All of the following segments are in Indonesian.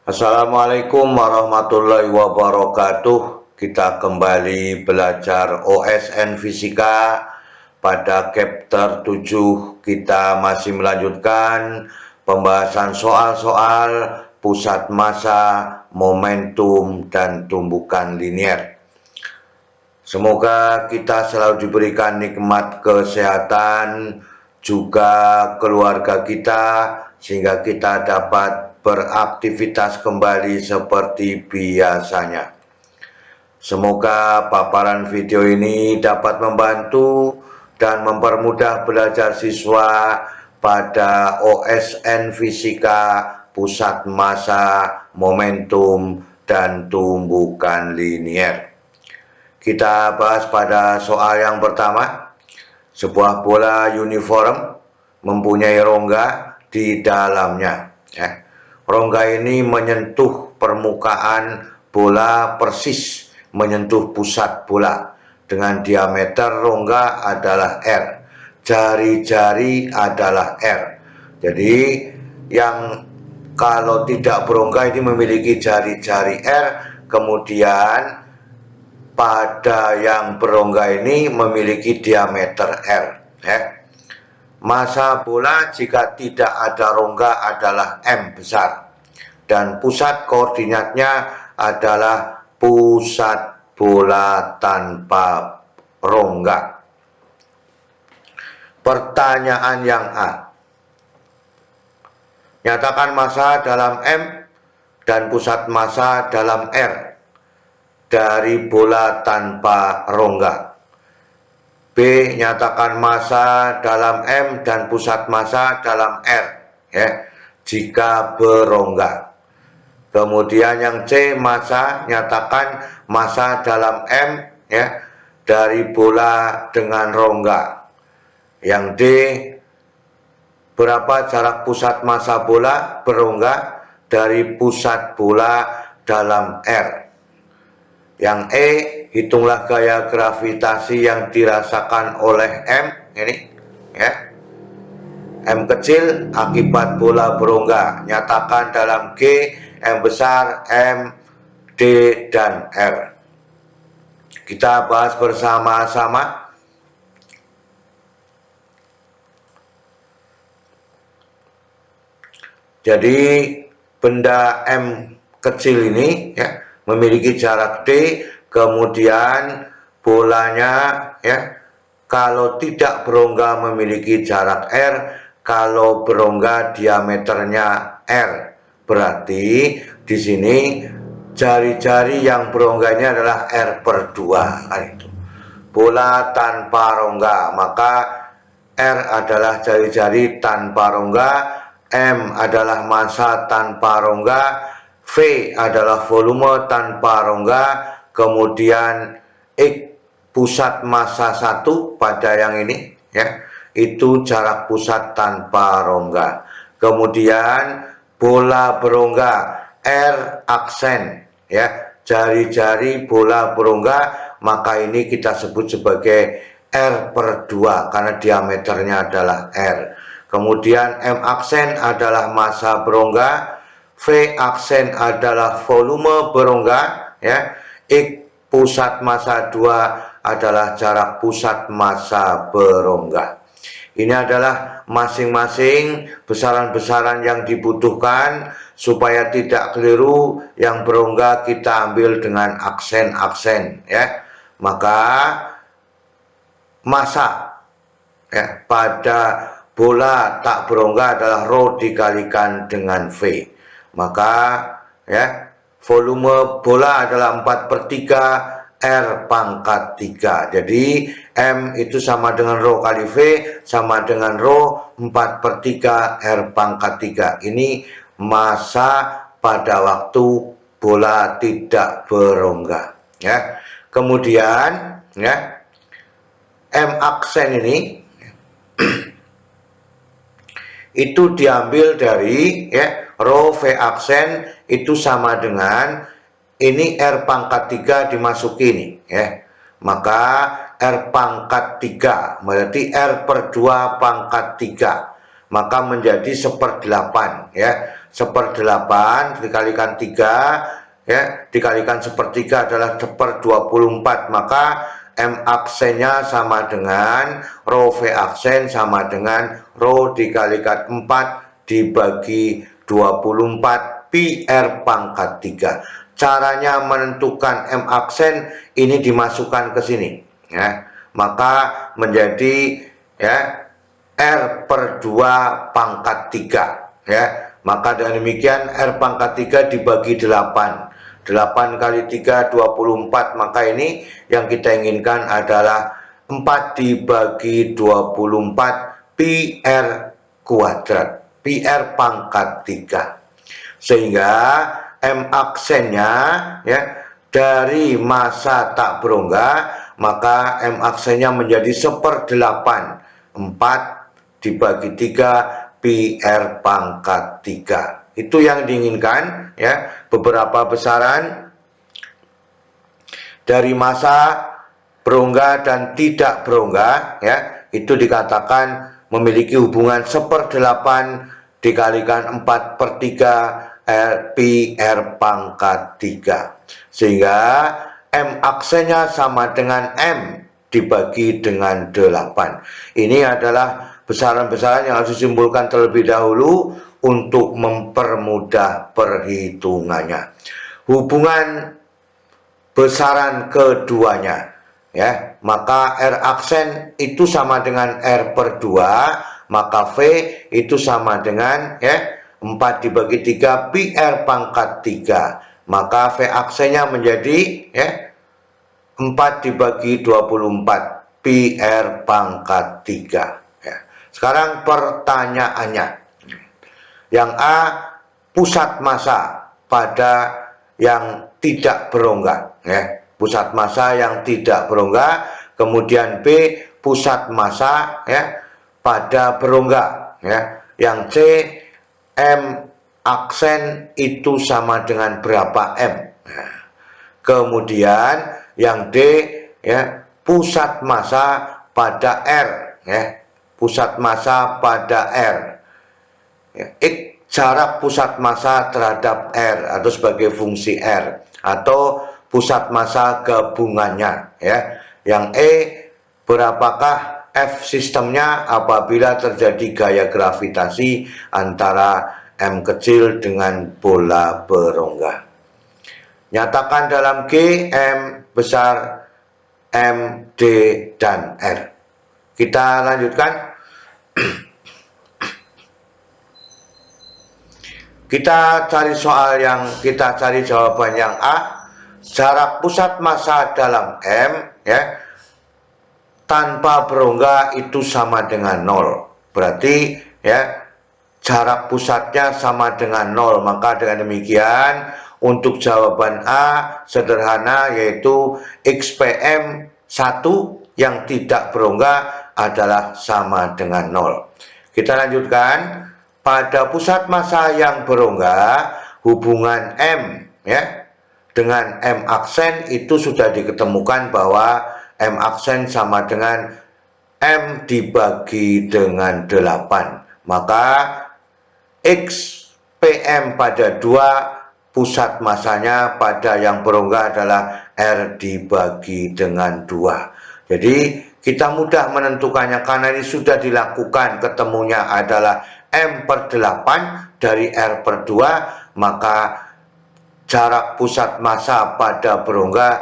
Assalamualaikum warahmatullahi wabarakatuh. Kita kembali belajar OSN Fisika. Pada chapter 7 kita masih melanjutkan pembahasan soal-soal pusat massa, momentum, dan tumbukan linier. Semoga kita selalu diberikan nikmat kesehatan, juga keluarga kita, sehingga kita dapat beraktivitas kembali seperti biasanya. Semoga paparan video ini dapat membantu dan mempermudah belajar siswa pada OSN Fisika, pusat massa, momentum, dan tumbukan linier. Kita bahas pada soal yang pertama. Sebuah bola uniform mempunyai rongga di dalamnya. Rongga ini menyentuh permukaan bola persis menyentuh pusat bola. Dengan diameter rongga adalah R. Jari-jari adalah R. Jadi yang kalau tidak berongga ini memiliki jari-jari R, kemudian pada yang berongga ini memiliki diameter R. Massa bola jika tidak ada rongga adalah M besar. Dan pusat koordinatnya adalah pusat bola tanpa rongga. Pertanyaan yang A. Nyatakan massa dalam M dan pusat massa dalam R dari bola tanpa rongga. B. Nyatakan massa dalam M dan pusat massa dalam R jika berongga. Kemudian yang C, nyatakan massa dalam M dari bola dengan rongga. Yang D, berapa jarak pusat massa bola berongga dari pusat bola dalam R. Yang E, hitunglah gaya gravitasi yang dirasakan oleh M ini M kecil akibat bola berongga. Nyatakan dalam G, M besar, M, D, dan R. Kita bahas bersama-sama. Jadi benda M kecil ini memiliki jarak D, kemudian bolanya kalau tidak berongga memiliki jarak R, kalau berongga diameternya R. Berarti di sini jari-jari yang berongga ini adalah R/2 kan itu. Bola tanpa rongga, maka R adalah jari-jari tanpa rongga, M adalah massa tanpa rongga, V adalah volume tanpa rongga, kemudian X pusat massa 1 pada yang ini itu jarak pusat tanpa rongga. Kemudian bola berongga R aksen jari-jari bola berongga, maka ini kita sebut sebagai R/2 karena diameternya adalah R. Kemudian M aksen adalah massa berongga, V aksen adalah volume berongga, X pusat massa 2 adalah jarak pusat massa berongga. Ini adalah masing-masing besaran-besaran yang dibutuhkan supaya tidak keliru. Yang berongga kita ambil dengan aksen-aksen Maka massa pada bola tak berongga adalah rho dikalikan dengan V. Maka volume bola adalah 4/3 R/3. Jadi M itu sama dengan rho kali V sama dengan rho 4/3 R/3. Ini massa pada waktu bola tidak berongga Kemudian M aksen ini itu diambil dari rho V aksen itu sama dengan ini R/3 dimasuki ini maka R/3 berarti R/2 pangkat 3, maka menjadi 1/8 1/8 dikalikan 3 ya, dikalikan 1/3 adalah 1/24, maka M aksennya sama dengan rho V aksen sama dengan rho dikalikan 4 dibagi 24 pi R pangkat 3. Caranya menentukan M aksen ini dimasukkan ke sini ya, maka menjadi ya R/2 pangkat 3 ya. Maka dengan demikian R pangkat 3 dibagi 8. 8 kali 3 24, maka ini yang kita inginkan adalah 4 dibagi 24 pi R kuadrat, pi R pangkat 3. Sehingga M aksennya ya dari massa tak berongga, maka M aksennya menjadi 1/8, 4 dibagi 3 pi R pangkat 3. Itu yang diinginkan ya, beberapa besaran dari massa berongga dan tidak berongga ya, itu dikatakan memiliki hubungan 1/8 dikalikan 4/3 pi R pangkat 3. Sehingga M aksennya sama dengan M dibagi dengan 8. Ini adalah besaran-besaran yang harus disimpulkan terlebih dahulu untuk mempermudah perhitungannya. Hubungan besaran keduanya ya, maka R aksen itu sama dengan R/2, maka V itu sama dengan ya 4 dibagi 3 pi R pangkat 3, maka V aksennya menjadi ya 4 dibagi 24 pi R pangkat 3 ya. Sekarang pertanyaannya, yang A, pusat massa pada yang tidak berongga ya, pusat massa yang tidak berongga. Kemudian B, pusat massa ya pada berongga ya. Yang C, M aksen itu sama dengan berapa M. Nah, kemudian yang D ya, pusat massa pada R ya, pusat massa pada R ya, jarak pusat massa terhadap R atau sebagai fungsi R, atau pusat massa gabungannya ya. Yang E, berapakah F sistemnya apabila terjadi gaya gravitasi antara M kecil dengan bola berongga. Nyatakan dalam G M besar M, D, dan R. Kita lanjutkan. Kita cari soal yang kita cari jawaban yang A. Jarak pusat massa dalam M ya tanpa berongga itu sama dengan 0. Berarti ya jarak pusatnya sama dengan 0. Maka dengan demikian untuk jawaban A sederhana, yaitu XPM 1 yang tidak berongga adalah sama dengan 0. Kita lanjutkan. Pada pusat massa yang berongga, hubungan M ya dengan M aksen itu sudah diketemukan bahwa M aksen sama dengan M dibagi dengan 8. Maka X PM pada 2, pusat massanya pada yang berongga adalah R dibagi dengan 2. Jadi kita mudah menentukannya karena ini sudah dilakukan, ketemunya adalah M/8 dari R/2, maka jarak pusat massa pada berongga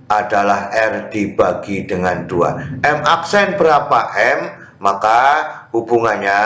adalah R dibagi dengan 2. M aksen berapa M? Maka hubungannya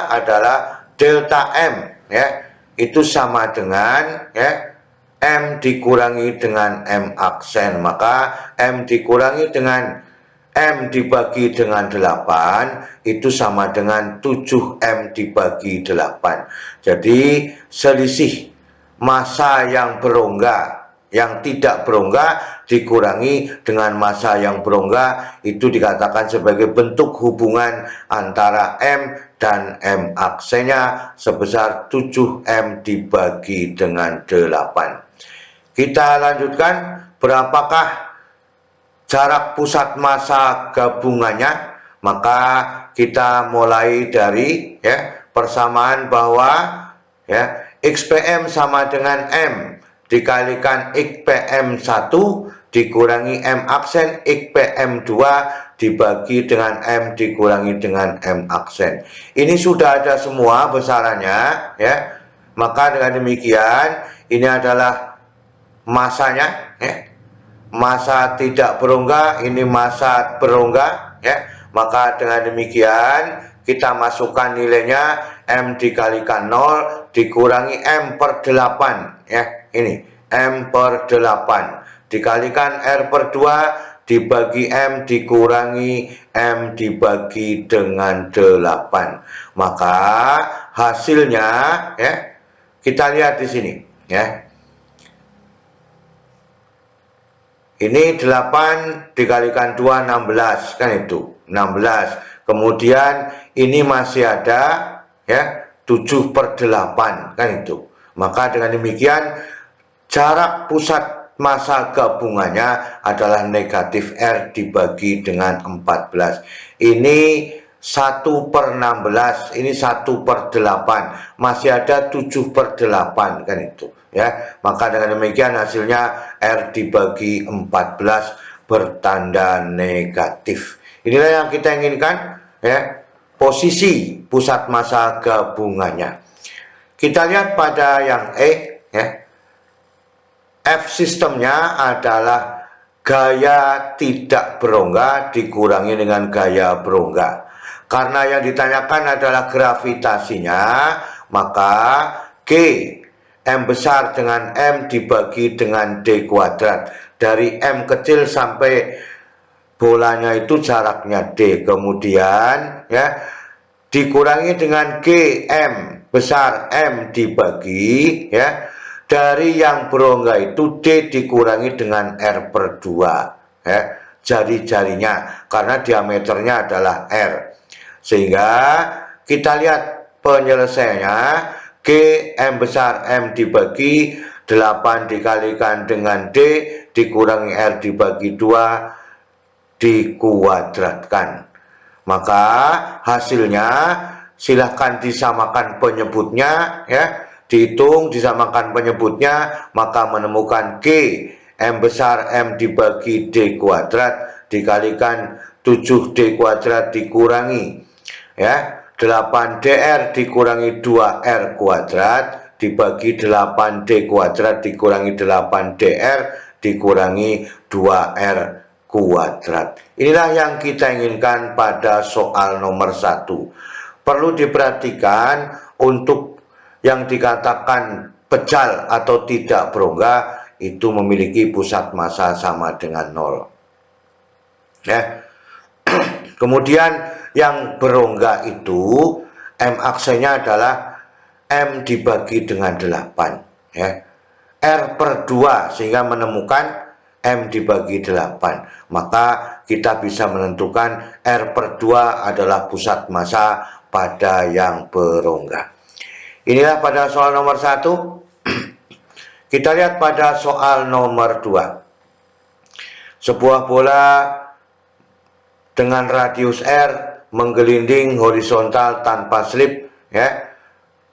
adalah delta M ya, itu sama dengan ya M dikurangi dengan M aksen, maka M dikurangi dengan M dibagi dengan 8 itu sama dengan 7M dibagi 8. Jadi selisih massa yang berongga, yang tidak berongga dikurangi dengan massa yang berongga, itu dikatakan sebagai bentuk hubungan antara M dan M aksennya sebesar 7M dibagi dengan 8. Kita lanjutkan. Berapakah jarak pusat massa gabungannya? Maka kita mulai dari ya persamaan bahwa ya. XPM sama dengan M dikalikan XPM 1 dikurangi M aksen, XPM 2 dibagi dengan M dikurangi dengan M aksen. Ini sudah ada semua besarannya, ya. Maka dengan demikian ini adalah masanya, ya. Massa tidak berongga, ini massa berongga, ya. Maka dengan demikian kita masukkan nilainya M dikalikan 0 dikurangi M per 8, ya. Ini M per 8 dikalikan R per 2 dibagi M dikurangi M dibagi dengan 8. Maka hasilnya, ya, kita lihat di sini, ya. Ini 8 dikalikan 2 16, kan itu 16. Kemudian ini masih ada, ya, 7 per 8, kan itu. Maka dengan demikian jarak pusat massa gabungannya adalah negatif R dibagi dengan 14. Ini 1 per 16, ini 1 per 8, masih ada 7 per 8, kan itu, ya. Maka dengan demikian hasilnya R dibagi 14 bertanda negatif. Inilah yang kita inginkan, ya, posisi pusat massa gabungannya. Kita lihat pada yang E, ya. F sistemnya adalah gaya tidak berongga dikurangi dengan gaya berongga. Karena yang ditanyakan adalah gravitasinya, maka G M besar dengan M dibagi dengan D kuadrat. Dari M kecil sampai bolanya itu jaraknya D. Kemudian, ya, dikurangi dengan G M besar M dibagi, ya, dari yang berongga itu D dikurangi dengan R per 2, ya, jari-jarinya, karena diameternya adalah R. Sehingga kita lihat penyelesaiannya, G M besar M dibagi 8 dikalikan dengan D dikurangi R dibagi 2 dikuadratkan. Maka hasilnya silahkan disamakan penyebutnya, ya. Dihitung, disamakan penyebutnya, maka menemukan G M besar M dibagi D kuadrat dikalikan 7D kuadrat dikurangi, ya, 8DR dikurangi 2R kuadrat dibagi 8D kuadrat dikurangi 8DR dikurangi 2R kuadrat. Inilah yang kita inginkan pada soal nomor 1. Perlu diperhatikan untuk yang dikatakan pecal atau tidak berongga itu memiliki pusat massa sama dengan 0, ya. Kemudian yang berongga itu M aksennya adalah M dibagi dengan 8, ya. R per 2 sehingga menemukan M dibagi 8. Maka kita bisa menentukan R per 2 adalah pusat massa pada yang berongga. Inilah pada soal nomor 1. Kita lihat pada soal nomor 2. Sebuah bola dengan radius R menggelinding horizontal tanpa slip, ya,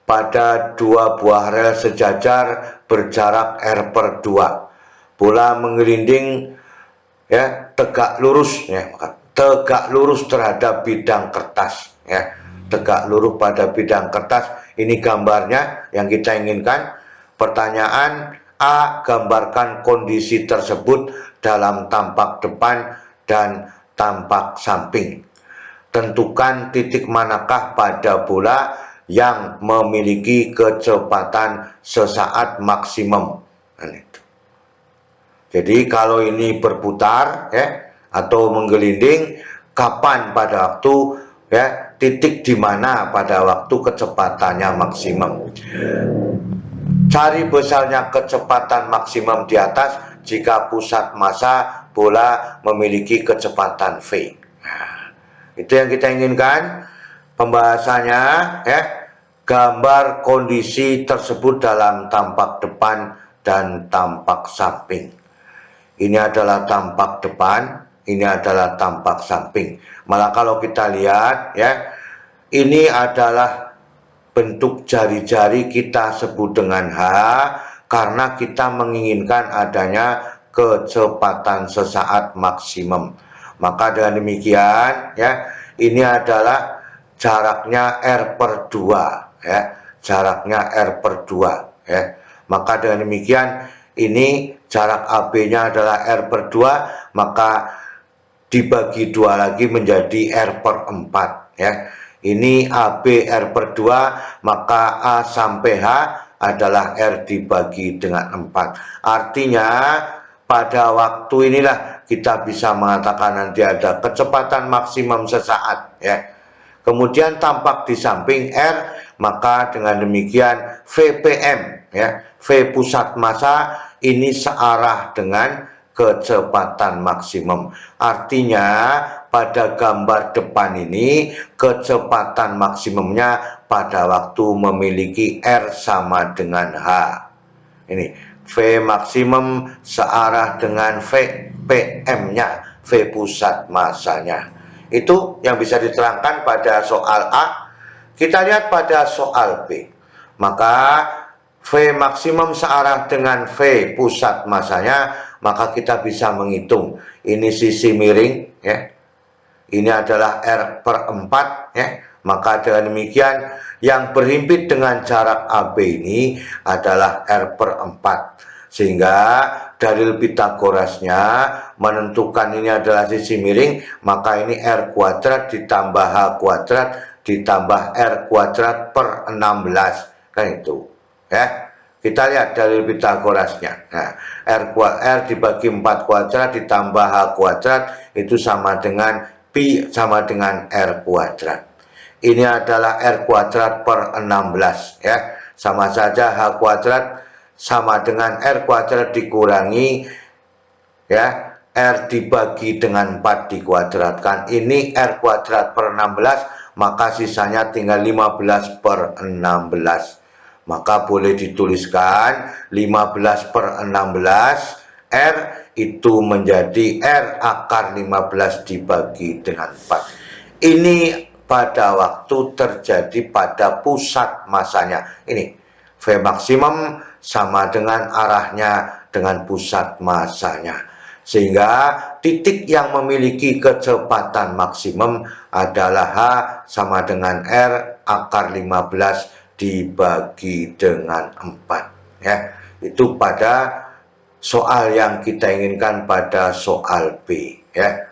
pada 2 buah rel sejajar berjarak R per 2. Bola menggelinding, ya, tegak lurus, ya, tegak lurus terhadap bidang kertas, ya. Tegak lurus pada bidang kertas. Ini gambarnya yang kita inginkan. Pertanyaan A, gambarkan kondisi tersebut dalam tampak depan dan tampak samping. Tentukan titik manakah pada bola yang memiliki kecepatan sesaat maksimum. Jadi kalau ini berputar, ya, atau menggelinding, kapan pada waktu, ya, titik di mana pada waktu kecepatannya maksimum. Cari besarnya kecepatan maksimum di atas jika pusat massa bola memiliki kecepatan V. Nah, itu yang kita inginkan. Pembahasannya, ya, gambar kondisi tersebut dalam tampak depan dan tampak samping. Ini adalah tampak depan, ini adalah tampak samping. Malah kalau kita lihat, ya, ini adalah bentuk jari-jari kita sebut dengan H karena kita menginginkan adanya kecepatan sesaat maksimum. Maka dengan demikian ya, ini adalah jaraknya R/2 ya, jaraknya R/2 ya. Maka dengan demikian ini jarak AB-nya adalah R/2, maka dibagi 2 lagi menjadi R/4 ya. Ini AB R/2, maka A sampai H adalah R dibagi dengan 4. Artinya pada waktu inilah kita bisa mengatakan nanti ada kecepatan maksimum sesaat ya. Kemudian tampak di samping R, maka dengan demikian VPM ya, V pusat massa ini searah dengan kecepatan maksimum. Artinya pada gambar depan ini kecepatan maksimumnya pada waktu memiliki R sama dengan H. Ini V maksimum searah dengan VPM-nya, V pusat massanya. Itu yang bisa diterangkan pada soal A. Kita lihat pada soal B. Maka V maksimum searah dengan V pusat massanya, maka kita bisa menghitung ini sisi miring ya. Ini adalah R/4 ya. Maka dengan demikian yang berhimpit dengan jarak AB ini adalah R/4. Sehingga dalil Pitagorasnya menentukan ini adalah sisi miring, maka ini R kuadrat ditambah H kuadrat ditambah R kuadrat per 16 kan itu ya. Kita lihat dalil Pitagorasnya. Nah, R dibagi 4 kuadrat ditambah H kuadrat itu sama dengan Pi sama dengan R kuadrat. Ini adalah R kuadrat per 16 ya. Sama saja H kuadrat sama dengan R kuadrat dikurangi ya, R dibagi dengan 4 dikuadratkan. Ini R kuadrat per 16, maka sisanya tinggal 15 per 16. Maka boleh dituliskan 15 per 16 R itu menjadi R akar 15 dibagi dengan 4. Ini pada waktu terjadi pada pusat massanya. Ini V maksimum sama dengan arahnya dengan pusat massanya. Sehingga titik yang memiliki kecepatan maksimum adalah H sama dengan R akar 15 dibagi dengan 4 ya. Itu pada soal yang kita inginkan pada soal B ya.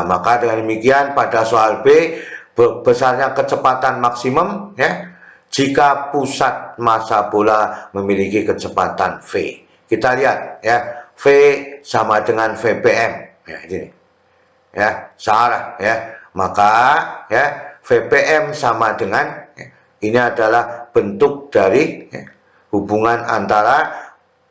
Maka dengan demikian pada soal B besarnya kecepatan maksimum ya jika pusat massa bola memiliki kecepatan V. Kita lihat ya, V sama dengan VPM ya, ini ya, searah ya. Maka ya VPM sama dengan ya, ini adalah bentuk dari ya, hubungan antara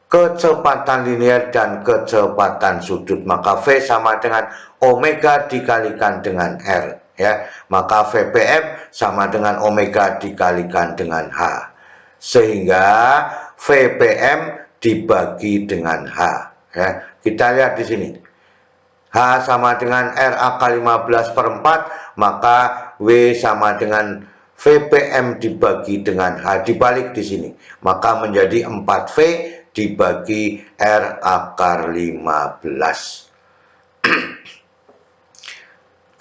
kecepatan linear dan kecepatan sudut. Maka V sama dengan omega dikalikan dengan R ya. Maka VPM sama dengan omega dikalikan dengan H. Sehingga VPM dibagi dengan H ya. Kita lihat di sini. H sama dengan R akar 15 per 4, maka W sama dengan VPM dibagi dengan H, dibalik di sini, maka menjadi 4V dibagi R akar 15.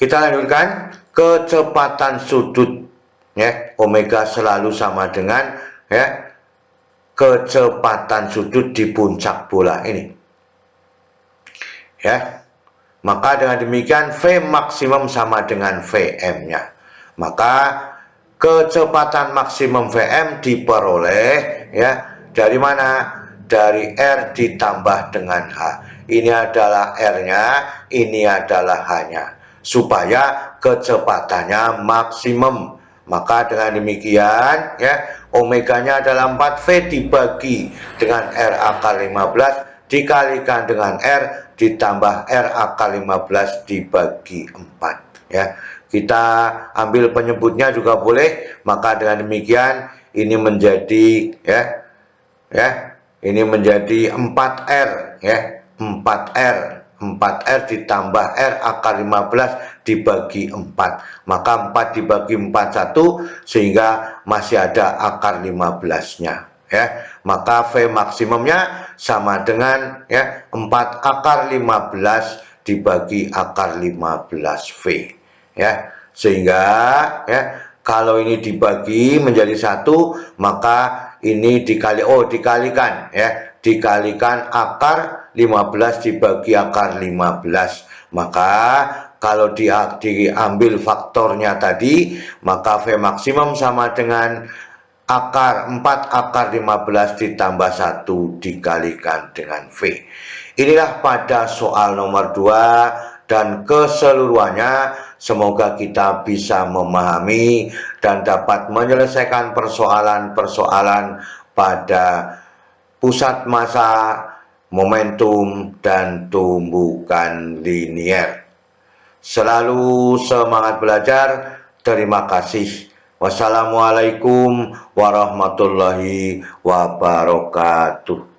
Kita lanjutkan kecepatan sudut ya, omega selalu sama dengan ya kecepatan sudut di puncak bola ini ya. Maka dengan demikian V maksimum sama dengan VM-nya. Maka kecepatan maksimum VM diperoleh ya dari mana? Dari R ditambah dengan H. Ini adalah R-nya, ini adalah H-nya. Supaya kecepatannya maksimum. Maka dengan demikian ya, omeganya adalah 4V dibagi dengan R akar 15 dikalikan dengan R ditambah R akar 15 dibagi 4 ya. Kita ambil penyebutnya juga boleh. Maka dengan demikian ini menjadi ya ini menjadi 4R ya, 4R 4R ditambah R akar 15 dibagi 4. Maka 4 dibagi 4 1, sehingga masih ada akar 15-nya. Ya, maka V maksimumnya sama dengan ya 4 akar 15 dibagi akar 15V. Ya, sehingga ya kalau ini dibagi menjadi 1, maka ini dikalikan ya, dikalikan akar 15 dibagi akar 15. Maka kalau diambil faktornya tadi, maka V maksimum sama dengan akar 4 akar 15 ditambah 1 dikalikan dengan V. Inilah pada soal nomor 2 dan keseluruhannya. Semoga kita bisa memahami dan dapat menyelesaikan persoalan-persoalan pada pusat massa, momentum, dan tumbukan linier. Selalu semangat belajar. Terima kasih. Wassalamualaikum warahmatullahi wabarakatuh.